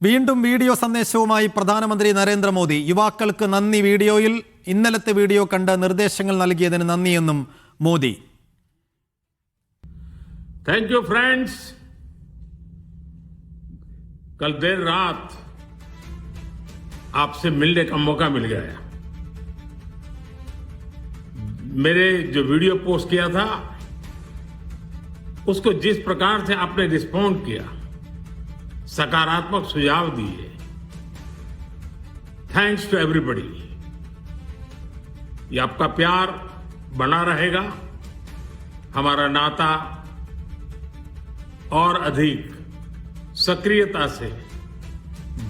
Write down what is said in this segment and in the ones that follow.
വീണ്ടും വീഡിയോ സന്ദേശവുമായി പ്രധാനമന്ത്രി നരേന്ദ്രമോദി. യുവാക്കൾക്ക് നന്ദി. വീഡിയോയിൽ ഇന്നലത്തെ വീഡിയോ കണ്ട് നിർദ്ദേശങ്ങൾ നൽകിയതിന് നന്ദിയെന്നും മോദി. Thank you friends. कल देर रात आपसे मिलने का मौका मिल गया। मेरे जो वीडियो पोस्ट किया था उसको जिस प्रकार से आपने रिस्पॉन्ड किया, सकारात्मक सुझाव दिए, थैंक्स टू एवरीबॉडी। ये आपका प्यार बना रहेगा, हमारा नाता और अधिक सक्रियता से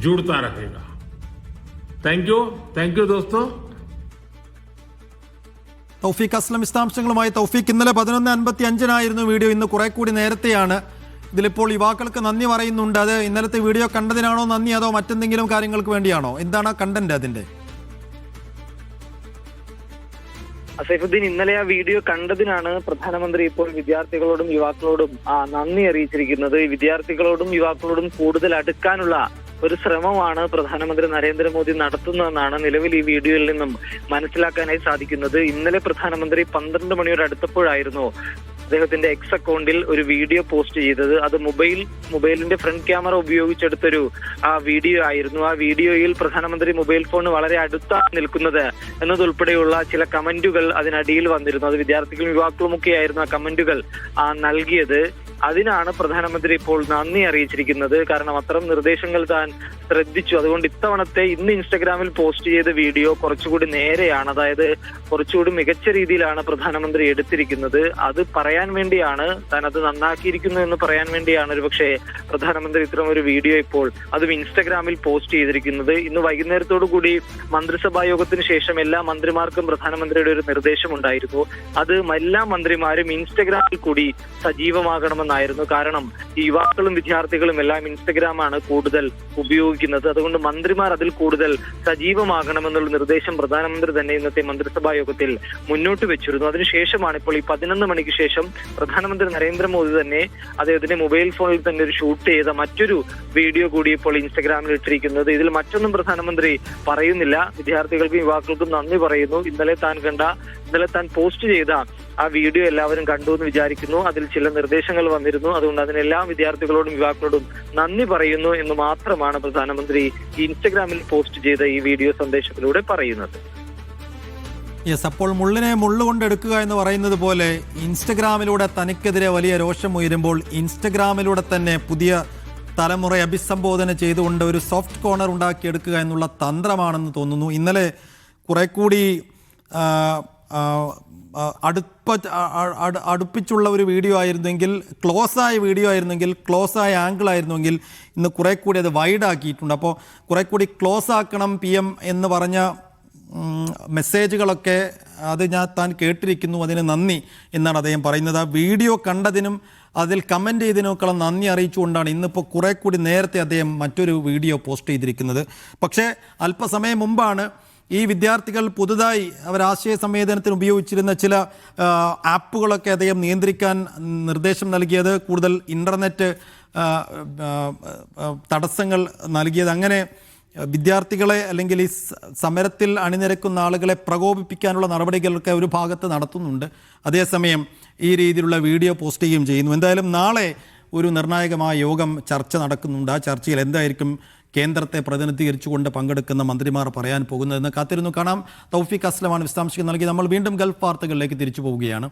जुड़ता रहेगा। थैंक यू दोस्तों। തൗഫീഖ് അസ്ലം വിശദാംശങ്ങളുമായി. തൗഫീഖ്, ഇന്നലെ 11:55 വീഡിയോ, ഇന്ന് കുറെ കൂടി നേരത്തെയാണ്. ഇതിലിപ്പോൾ യുവാക്കൾക്ക് നന്ദി പറയുന്നുണ്ട്. അത് ഇന്നലത്തെ വീഡിയോ കണ്ടതിനാണോ നന്ദി, അതോ മറ്റെന്തെങ്കിലും കാര്യങ്ങൾക്ക് വേണ്ടിയാണോ? എന്താണ് കണ്ടന്റ് അതിന്റെ? സൈഫുദ്ദീൻ, ഇന്നലെ ആ വീഡിയോ കണ്ടതിനാണ് പ്രധാനമന്ത്രി ഇപ്പോൾ വിദ്യാർത്ഥികളോടും യുവാക്കളോടും നന്ദി അറിയിച്ചിരിക്കുന്നത്. വിദ്യാർത്ഥികളോടും യുവാക്കളോടും കൂടുതൽ അടുക്കാനുള്ള ഒരു ശ്രമമാണ് പ്രധാനമന്ത്രി നരേന്ദ്രമോദി നടത്തുന്നതെന്നാണ് നിലവിൽ ഈ വീഡിയോയിൽ നിന്നും മനസ്സിലാക്കാനായി സാധിക്കുന്നത്. ഇന്നലെ പ്രധാനമന്ത്രി 12 മണിയോട് അടുത്തപ്പോഴായിരുന്നു അദ്ദേഹത്തിന്റെ എക്സ് അക്കൗണ്ടിൽ ഒരു വീഡിയോ പോസ്റ്റ് ചെയ്തത്. അത് മൊബൈലിന്റെ ഫ്രണ്ട് ക്യാമറ ഉപയോഗിച്ചെടുത്തൊരു വീഡിയോ ആയിരുന്നു. ആ വീഡിയോയിൽ പ്രധാനമന്ത്രി മൊബൈൽ ഫോൺ വളരെ അടുത്താണ് നിൽക്കുന്നത് എന്നതുൾപ്പെടെയുള്ള ചില കമന്റുകൾ അതിനടിയിൽ വന്നിരുന്നു. അത് വിദ്യാർത്ഥികളും യുവാക്കളും ഒക്കെ ആയിരുന്നു ആ കമന്റുകൾ നൽകിയത്. അതിനാണ് പ്രധാനമന്ത്രി ഇപ്പോൾ നന്ദി അറിയിച്ചിരിക്കുന്നത്. കാരണം അത്തരം നിർദ്ദേശങ്ങൾ താൻ ശ്രദ്ധിച്ചു. അതുകൊണ്ട് ഇത്തവണത്തെ ഇന്ന് ഇൻസ്റ്റഗ്രാമിൽ പോസ്റ്റ് ചെയ്ത വീഡിയോ കുറച്ചുകൂടി നേരെയാണ്, അതായത് കുറച്ചുകൂടി മികച്ച രീതിയിലാണ് പ്രധാനമന്ത്രി എടുത്തിരിക്കുന്നത്. അത് പറയാൻ വേണ്ടിയാണ്, താൻ അത് നന്നാക്കിയിരിക്കുന്നു എന്ന് പറയാൻ വേണ്ടിയാണ് ഒരുപക്ഷെ പ്രധാനമന്ത്രി ഇത്തരം ഒരു വീഡിയോ ഇപ്പോൾ അതും ഇൻസ്റ്റഗ്രാമിൽ പോസ്റ്റ് ചെയ്തിരിക്കുന്നത്. ഇന്ന് വൈകുന്നേരത്തോടു കൂടി മന്ത്രിസഭാ യോഗത്തിന് ശേഷം എല്ലാ മന്ത്രിമാർക്കും പ്രധാനമന്ത്രിയുടെ ഒരു നിർദ്ദേശമുണ്ടായിരുന്നു. അത് എല്ലാ മന്ത്രിമാരും ഇൻസ്റ്റഗ്രാമിൽ കൂടി സജീവമാകണമെന്നായിരുന്നു. കാരണം ഈ യുവാക്കളും വിദ്യാർത്ഥികളും എല്ലാം ഇൻസ്റ്റഗ്രാമാണ് കൂടുതൽ ഉപയോഗിക്കുന്നത്. അതുകൊണ്ട് മന്ത്രിമാർ അതിൽ കൂടുതൽ സജീവമാകണമെന്നുള്ള നിർദ്ദേശം പ്രധാനമന്ത്രി തന്നെ ഇന്നത്തെ മന്ത്രിസഭാ യോഗത്തിൽ മുന്നോട്ട് വെച്ചിരുന്നു. അതിനുശേഷമാണ് ഇപ്പോൾ ഈ 11 മണിക്ക് ശേഷം പ്രധാനമന്ത്രി നരേന്ദ്രമോദി തന്നെ അദ്ദേഹത്തിന്റെ മൊബൈൽ ഫോണിൽ തന്നെ ഒരു ഷൂട്ട് ചെയ്ത മറ്റൊരു വീഡിയോ കൂടി ഇപ്പോൾ ഇൻസ്റ്റഗ്രാമിൽ ഇട്ടിരിക്കുന്നത്. ഇതിൽ മറ്റൊന്നും പ്രധാനമന്ത്രി പറയുന്നില്ല. വിദ്യാർത്ഥികൾക്കും യുവാക്കൾക്കും നന്ദി പറയുന്നു. ഇന്നലെ താൻ പോസ്റ്റ് ചെയ്ത ആ വീഡിയോ എല്ലാവരും കണ്ടു എന്ന് വിചാരിക്കുന്നു. അതിൽ ചില നിർദ്ദേശങ്ങൾ വന്നിരുന്നു. അതുകൊണ്ട് അതിനെല്ലാം വിദ്യാർത്ഥികളോടും യുവാക്കളോടും നന്ദി പറയുന്നു എന്ന് മാത്രമാണ് പ്രധാനമന്ത്രി ഇൻസ്റ്റഗ്രാമിൽ പോസ്റ്റ് ചെയ്ത ഈ വീഡിയോ സന്ദേശത്തിലൂടെ പറയുന്നത്. യെസ്, അപ്പോൾ മുള്ളിനെ മുള്ളുകൊണ്ട് എടുക്കുക എന്ന് പറയുന്നത് പോലെ ഇൻസ്റ്റഗ്രാമിലൂടെ തനിക്കെതിരെ വലിയ രോഷം ഉയരുമ്പോൾ ഇൻസ്റ്റഗ്രാമിലൂടെ തന്നെ പുതിയ തലമുറയെ അഭിസംബോധന ചെയ്തുകൊണ്ട് ഒരു സോഫ്റ്റ് കോർണർ ഉണ്ടാക്കിയെടുക്കുക എന്നുള്ള തന്ത്രമാണെന്ന് തോന്നുന്നു. ഇന്നലെ കുറെ കൂടി അടുപ്പിച്ചുള്ള ഒരു വീഡിയോ ആയിരുന്നെങ്കിൽ, ക്ലോസായ വീഡിയോ ആയിരുന്നെങ്കിൽ, ക്ലോസായ ആംഗിൾ ആയിരുന്നെങ്കിൽ ഇന്ന് കുറെ കൂടി അത് വൈഡ് ആക്കിയിട്ടുണ്ട്. അപ്പോൾ കുറെ കൂടി ക്ലോസ് ആക്കണം PM എന്ന് പറഞ്ഞ മെസ്സേജുകളൊക്കെ അത് താൻ കേട്ടിരിക്കുന്നു, അതിന് നന്ദി എന്നാണ് അദ്ദേഹം പറയുന്നത്. ആ വീഡിയോ കണ്ടതിനും അതിൽ കമൻറ്റ് ചെയ്തതിനൊക്കെ നന്ദി അറിയിച്ചുകൊണ്ടാണ് ഇന്നിപ്പോൾ കുറെ കൂടി നേരത്തെ അദ്ദേഹം മറ്റൊരു വീഡിയോ പോസ്റ്റ് ചെയ്തിരിക്കുന്നത്. പക്ഷേ അല്പസമയം മുമ്പാണ് ഈ വിദ്യാർത്ഥികൾ പുതുതായി അവർ ആശയ സംവേദനത്തിന് ഉപയോഗിച്ചിരുന്ന ചില ആപ്പുകളൊക്കെ അദ്ദേഹം നിയന്ത്രിക്കാൻ നിർദ്ദേശം നൽകിയത്, കൂടുതൽ ഇൻ്റർനെറ്റ് തടസ്സങ്ങൾ നൽകിയത്. അങ്ങനെ വിദ്യാർത്ഥികളെ അല്ലെങ്കിൽ ഈ സമരത്തിൽ അണിനിരക്കുന്ന ആളുകളെ പ്രകോപിപ്പിക്കാനുള്ള നടപടികളൊക്കെ ഒരു ഭാഗത്ത് നടത്തുന്നുണ്ട്. അതേസമയം ഈ രീതിയിലുള്ള വീഡിയോ പോസ്റ്റ് ചെയ്യുകയും ചെയ്യുന്നു. എന്തായാലും നാളെ ഒരു നിർണായകമായ യോഗം ചർച്ച നടക്കുന്നുണ്ട്. ആ ചർച്ചയിൽ എന്തായിരിക്കും കേന്ദ്രത്തെ പ്രതിനിധീകരിച്ചുകൊണ്ട് പങ്കെടുക്കുന്ന മന്ത്രിമാർ പറയാൻ പോകുന്നതെന്ന് കാത്തിരുന്നു കാണാം. തൗഫീഖ് അസ്ലമാണ് വിശദാംശങ്ങൾ നൽകി. നമ്മൾ വീണ്ടും ഗൾഫ് വാർത്തകളിലേക്ക് തിരിച്ചു പോവുകയാണ്.